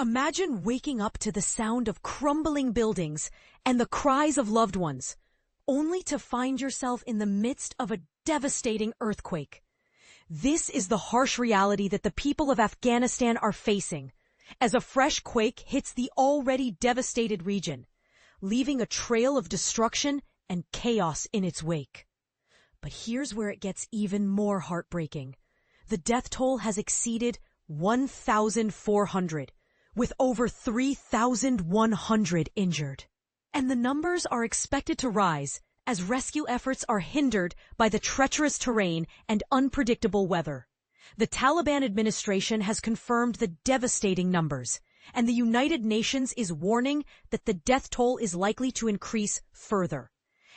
Imagine waking up to the sound of crumbling buildings and the cries of loved ones, only to find yourself in the midst of a devastating earthquake. This is the harsh reality that the people of Afghanistan are facing, as a fresh quake hits the already devastated region, leaving a trail of destruction and chaos in its wake. But here's where it gets even more heartbreaking. The death toll has exceeded 1,400, with over 3,100 injured. And the numbers are expected to rise as rescue efforts are hindered by the treacherous terrain and unpredictable weather. The Taliban administration has confirmed the devastating numbers, and the United Nations is warning that the death toll is likely to increase further.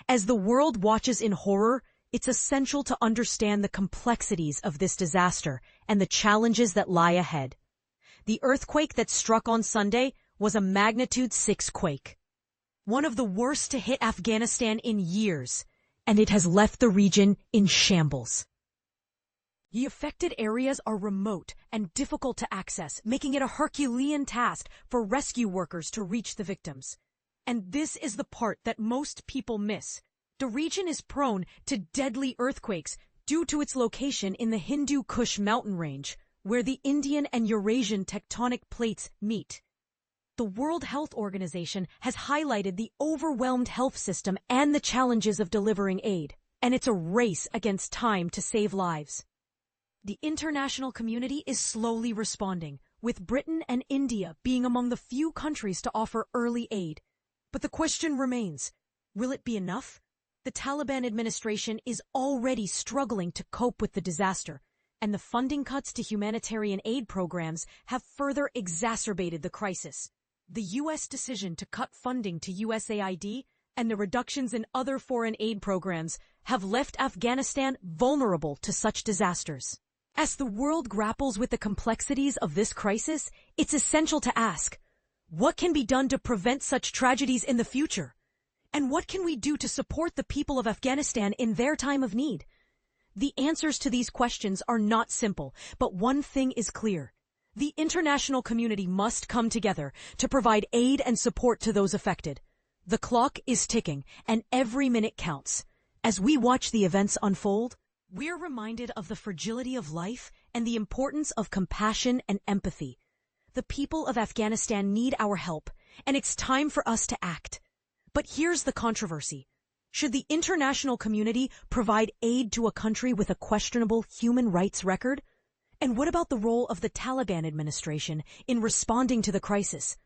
As the world watches in horror, it's essential to understand the complexities of this disaster and the challenges that lie ahead. The earthquake that struck on Sunday was a magnitude 6 quake, one of the worst to hit Afghanistan in years, and it has left the region in shambles. The affected areas are remote and difficult to access, making it a Herculean task for rescue workers to reach the victims. And this is the part that most people miss. The region is prone to deadly earthquakes due to its location in the Hindu Kush mountain range, where the Indian and Eurasian tectonic plates meet. The World Health Organization has highlighted the overwhelmed health system and the challenges of delivering aid, and it's a race against time to save lives. The international community is slowly responding, with Britain and India being among the few countries to offer early aid. But the question remains, will it be enough? The Taliban administration is already struggling to cope with the disaster, and the funding cuts to humanitarian aid programs have further exacerbated the crisis. The U.S. decision to cut funding to USAID and the reductions in other foreign aid programs have left Afghanistan vulnerable to such disasters. As the world grapples with the complexities of this crisis, it's essential to ask, what can be done to prevent such tragedies in the future? And what can we do to support the people of Afghanistan in their time of need? The answers to these questions are not simple, but one thing is clear. The international community must come together to provide aid and support to those affected. The clock is ticking, and every minute counts. As we watch the events unfold, we're reminded of the fragility of life and the importance of compassion and empathy. The people of Afghanistan need our help, and it's time for us to act. But here's the controversy. Should the international community provide aid to a country with a questionable human rights record? And what about the role of the Taliban administration in responding to the crisis?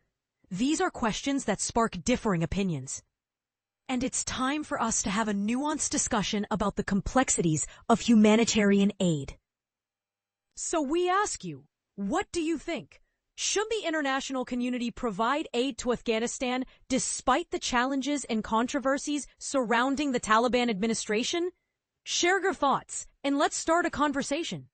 These are questions that spark differing opinions. And it's time for us to have a nuanced discussion about the complexities of humanitarian aid. So we ask you, what do you think? Should the international community provide aid to Afghanistan despite the challenges and controversies surrounding the Taliban administration? Share your thoughts, and let's start a conversation.